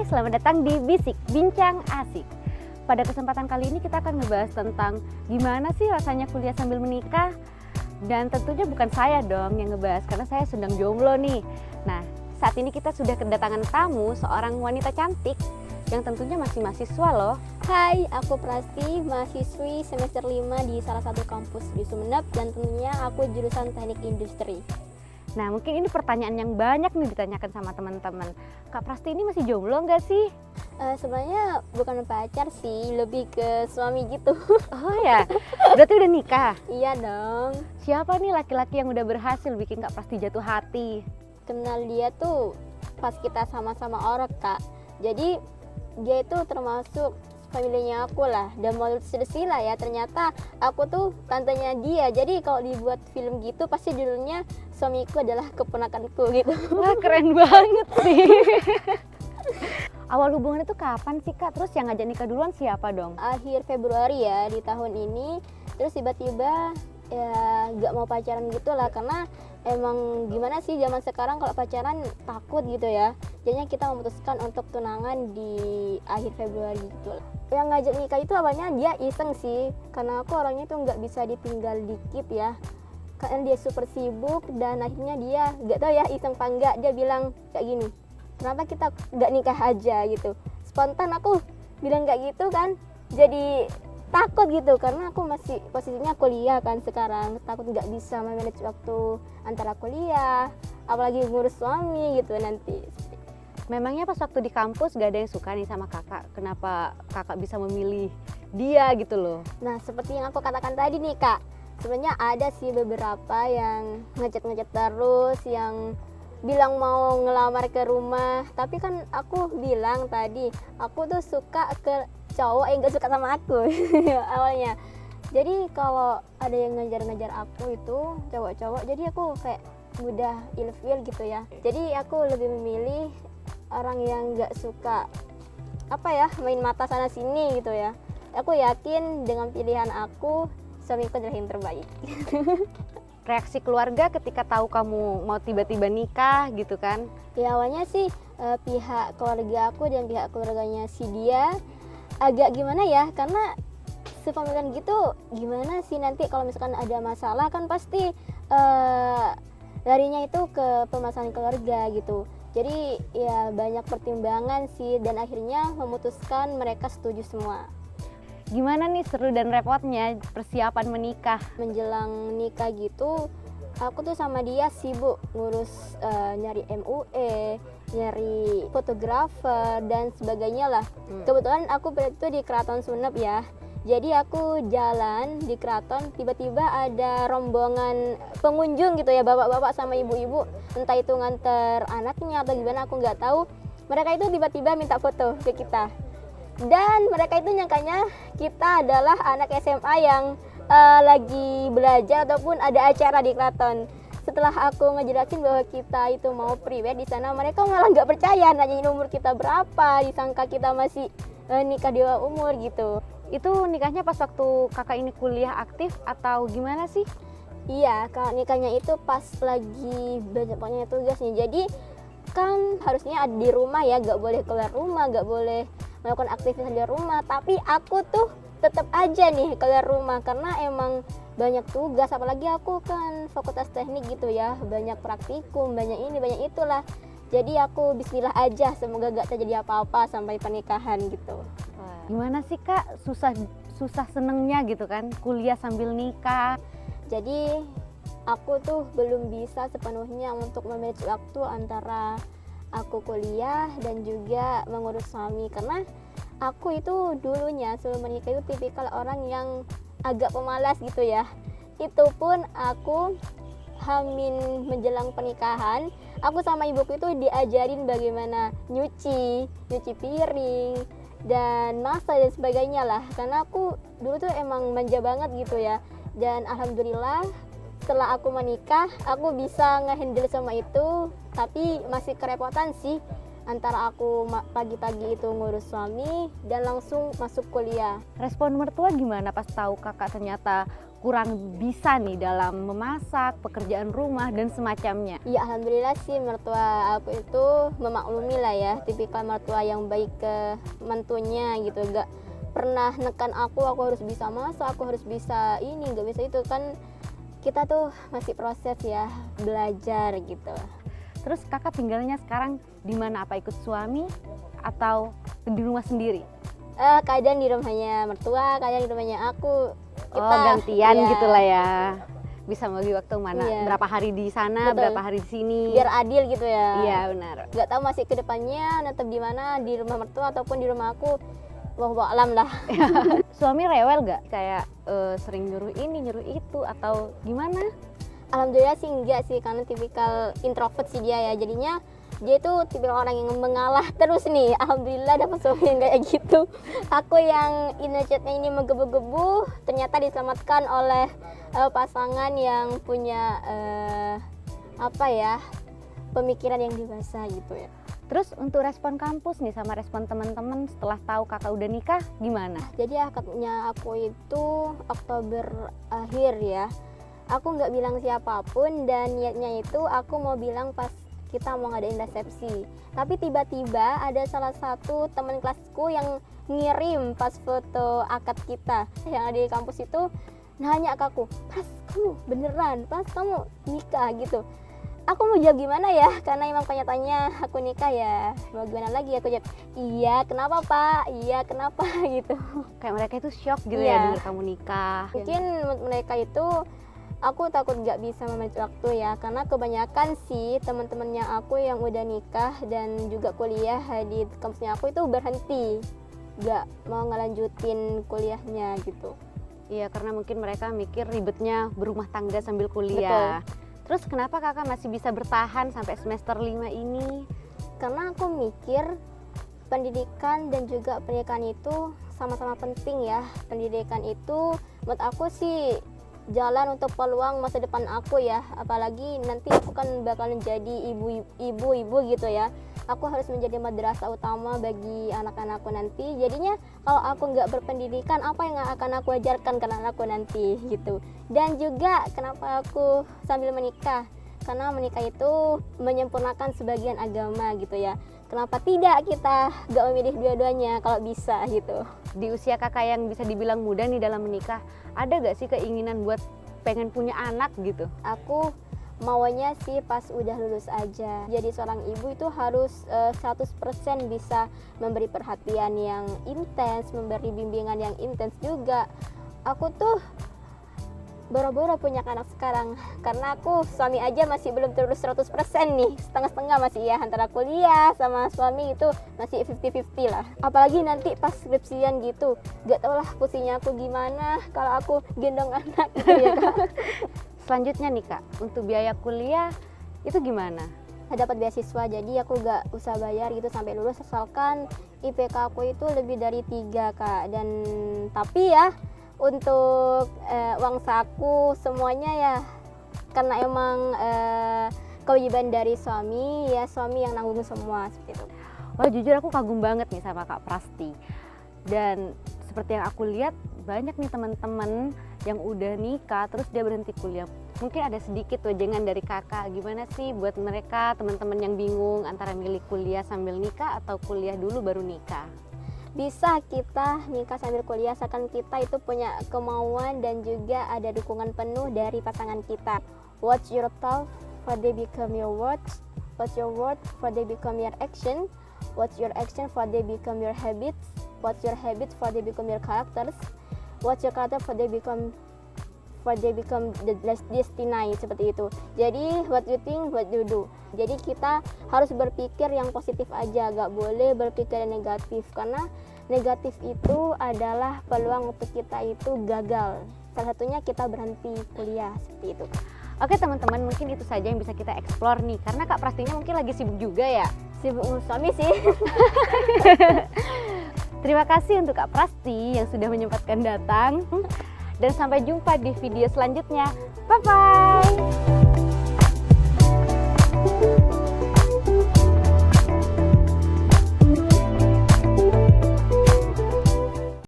selamat datang di Bisik Bincang Asik. Pada kesempatan kali ini kita akan ngebahas tentang gimana sih rasanya kuliah sambil menikah. Dan tentunya bukan saya dong yang ngebahas, karena saya sedang jomblo nih. Nah, saat ini kita sudah kedatangan tamu, seorang wanita cantik yang tentunya masih mahasiswa loh. Hai, aku Prasti, mahasiswi semester 5 di salah satu kampus di Sumeneb, dan tentunya aku jurusan teknik industri. Nah, mungkin ini pertanyaan yang banyak nih ditanyakan sama teman-teman. Kak Prasti ini masih jomblo nggak sih? Sebenarnya bukan pacar sih, lebih ke suami gitu. Oh ya, berarti udah nikah? Iya dong. Siapa nih laki-laki yang udah berhasil bikin Kak Prasti jatuh hati? Kenal dia tuh pas kita sama-sama orok, Kak. Jadi dia itu termasuk familinya aku lah, dan menurut silsilah ya, ternyata aku tuh tantenya dia. Jadi kalau dibuat film gitu pasti judulnya suamiku adalah keponakanku gitu. Wah, keren banget sih. Awal hubungan itu kapan sih Kak? Terus yang ngajak nikah duluan siapa dong? Akhir Februari ya di tahun ini. Terus tiba-tiba ya gak mau pacaran gitu lah, karena emang gimana sih zaman sekarang kalau pacaran takut gitu ya. Jadinya kita memutuskan untuk tunangan di akhir Februari gitu. Yang ngajak nikah itu awalnya dia iseng sih, karena aku orangnya tuh nggak bisa ditinggal dikit ya, karena dia super sibuk. Dan akhirnya dia nggak tahu ya iseng apa enggak, dia bilang kayak gini, kenapa kita nggak nikah aja gitu. Spontan aku bilang kayak gitu kan, jadi takut gitu, karena aku masih posisinya kuliah kan sekarang, takut nggak bisa memanage waktu antara kuliah apalagi ngurus suami gitu nanti. Memangnya pas waktu di kampus gak ada yang suka nih sama kakak? Kenapa kakak bisa memilih dia gitu loh? Nah, seperti yang aku katakan tadi nih Kak, sebenarnya ada sih beberapa yang ngechat terus, yang bilang mau ngelamar ke rumah. Tapi kan aku bilang tadi, aku tuh suka ke cowok yang gak suka sama aku awalnya. Jadi kalau ada yang ngejar-ngejar aku itu cowok-cowok, jadi aku kayak mudah ilfil gitu ya. Jadi aku lebih memilih orang yang gak suka main mata sana sini gitu ya. Aku yakin dengan pilihan aku, suamiku adalah yang terbaik. Reaksi keluarga ketika tahu kamu mau tiba-tiba nikah gitu kan? Ya awalnya sih pihak keluarga aku dan pihak keluarganya si dia agak gimana ya, karena sepemilihan gitu gimana sih nanti kalau misalkan ada masalah kan pasti larinya itu ke permasalahan keluarga gitu. Jadi ya banyak pertimbangan sih, dan akhirnya memutuskan mereka setuju semua. Gimana nih seru dan repotnya persiapan menikah? Menjelang nikah gitu, aku tuh sama dia sibuk ngurus nyari MUE, nyari fotografer dan sebagainya lah. Kebetulan aku berarti di Keraton Sumeneb ya. Jadi aku jalan di keraton, tiba-tiba ada rombongan pengunjung gitu ya, bapak-bapak sama ibu-ibu, entah itu nganter anaknya atau gimana aku nggak tahu. Mereka itu tiba-tiba minta foto ke kita, dan mereka itu nyangkanya kita adalah anak SMA yang lagi belajar ataupun ada acara di keraton. Setelah aku ngejelasin bahwa kita itu mau priwet di sana, mereka malah nggak percaya, nanyain umur kita berapa, disangka kita masih nikah di bawah umur gitu. Itu nikahnya pas waktu kakak ini kuliah aktif atau gimana sih? Iya, kalau nikahnya itu pas lagi banyak tugasnya. Jadi kan harusnya ada di rumah ya, gak boleh keluar rumah, gak boleh melakukan aktivitas di rumah. Tapi aku tuh tetap aja nih keluar rumah, karena emang banyak tugas. Apalagi aku kan fakultas teknik gitu ya, banyak praktikum, banyak ini, banyak itulah. Jadi aku bismillah aja, semoga gak terjadi apa-apa sampai pernikahan gitu. Gimana sih Kak, susah senengnya gitu kan kuliah sambil nikah? Jadi aku tuh belum bisa sepenuhnya untuk memanage waktu antara aku kuliah dan juga mengurus suami, karena aku itu dulunya sebelum menikah itu tipikal orang yang agak pemalas gitu ya. Itu pun aku hamin menjelang pernikahan, aku sama ibuku itu diajarin bagaimana nyuci piring dan masak dan sebagainya lah, karena aku dulu tuh emang manja banget gitu ya. Dan alhamdulillah setelah aku menikah, aku bisa ngehandle sama itu. Tapi masih kerepotan sih, antara aku pagi-pagi itu ngurus suami dan langsung masuk kuliah. Respon mertua gimana pas tahu kakak ternyata kurang bisa nih dalam memasak, pekerjaan rumah dan semacamnya? Ya alhamdulillah sih mertua aku itu memaklumi lah ya, tipikal mertua yang baik ke mentunya gitu, gak pernah nekan aku harus bisa masak, aku harus bisa ini, gak bisa itu. Kan kita tuh masih proses ya, belajar gitu. Terus kakak tinggalnya sekarang di mana? Apa ikut suami atau di rumah sendiri? Kadang di rumahnya mertua, kadang di rumahnya aku. Gantian ya, gitu lah ya. Bisa bagi waktu mana? Iya. Berapa hari di sana, Betul. berapa hari di sini? biar adil gitu ya. Iya benar. Gak tahu masih kedepannya netep di mana, di rumah mertua ataupun di rumah aku. Wallahu alam lah. Suami rewel gak? Kayak sering nyuruh ini, nyuruh itu atau gimana? Alhamdulillah sih enggak sih, karena tipikal introvert sih dia ya. Jadinya dia itu tipikal orang yang mengalah terus nih. Alhamdulillah dapat suami yang kayak gitu. Aku yang inner chatnya ini menggebu-gebu, ternyata diselamatkan oleh pasangan yang punya pemikiran yang dewasa gitu ya. Terus untuk respon kampus nih sama respon teman-teman setelah tahu kakak udah nikah gimana? Jadi akadnya aku itu Oktober akhir ya. Aku nggak bilang siapapun, dan niatnya itu aku mau bilang pas kita mau ngadain resepsi. Tapi tiba-tiba ada salah satu teman kelasku yang ngirim pas foto akad kita yang ada di kampus itu, nanya ke aku, "Pas kamu beneran? Pas kamu nikah?" gitu. Aku mau jawab gimana ya, karena emang kenyataannya aku nikah ya. Mau gimana lagi, aku jawab, "Iya, kenapa Pak? Iya, kenapa?" gitu. Kayak mereka itu shock gitu Iya. ya denger kamu nikah. Mungkin menurut mereka itu aku takut gak bisa memanage waktu ya, karena kebanyakan sih teman-temannya aku yang udah nikah dan juga kuliah di kampusnya aku itu berhenti, gak mau ngelanjutin kuliahnya gitu. Iya, karena mungkin mereka mikir ribetnya berumah tangga sambil kuliah. Terus kenapa kakak masih bisa bertahan sampai semester 5 ini? Karena aku mikir pendidikan dan juga pernikahan itu sama-sama penting ya. Pendidikan itu menurut aku sih jalan untuk peluang masa depan aku ya, apalagi nanti aku kan bakalan jadi ibu-ibu gitu ya. Aku harus menjadi madrasah utama bagi anak-anakku nanti. Jadinya kalau aku nggak berpendidikan, apa yang akan aku ajarkan ke anakku nanti gitu. Dan juga kenapa aku sambil menikah, karena menikah itu menyempurnakan sebagian agama gitu ya. Kenapa tidak kita nggak memilih dua-duanya kalau bisa gitu. Di usia kakak yang bisa dibilang muda nih dalam menikah, ada gak sih keinginan buat pengen punya anak gitu? Aku maunya sih pas udah lulus aja. Jadi seorang ibu itu harus 100% bisa memberi perhatian yang intens, memberi bimbingan yang intens juga. Aku tuh boro-boro punya anak sekarang, karena aku suami aja masih belum terus 100% nih, setengah-setengah masih ya, antara kuliah sama suami itu masih 50-50 lah. Apalagi nanti pas skripsian gitu, gak tau lah pusingnya aku gimana kalau aku gendong anak gitu ya Kak. Selanjutnya nih kak, untuk biaya kuliah itu gimana? Dapat beasiswa, jadi aku gak usah bayar gitu sampai lulus, asalkan IPK aku itu lebih dari 3 Kak. Dan tapi ya untuk uang saku semuanya ya, karena emang kewajiban dari suami ya, suami yang nanggung semua seperti itu. Wah jujur aku kagum banget nih sama Kak Prasti. Dan seperti yang aku lihat banyak nih teman-teman yang udah nikah terus dia berhenti kuliah. Mungkin ada sedikit wejangan dari kakak, gimana sih buat mereka teman-teman yang bingung antara milih kuliah sambil nikah atau kuliah dulu baru nikah? Bisa kita nikah sambil kuliah asalkan kita itu punya kemauan dan juga ada dukungan penuh dari pasangan kita. What's your thought for they become your words? What's your word for they become your action? What's your action for they become your habits? What's your habits for they become your characters? What's your character for they become the destiny, seperti itu. Jadi what you think, what you do. Jadi kita harus berpikir yang positif aja, gak boleh berpikir yang negatif, karena negatif itu adalah peluang untuk kita itu gagal. Salah satunya kita berhenti kuliah, seperti itu. Oke teman-teman, mungkin itu saja yang bisa kita explore nih, karena Kak Prastinya mungkin lagi sibuk juga ya. Sibuk ngurus suami sih. Terima kasih untuk Kak Prasti yang sudah menyempatkan datang. Dan sampai jumpa di video selanjutnya. Bye-bye!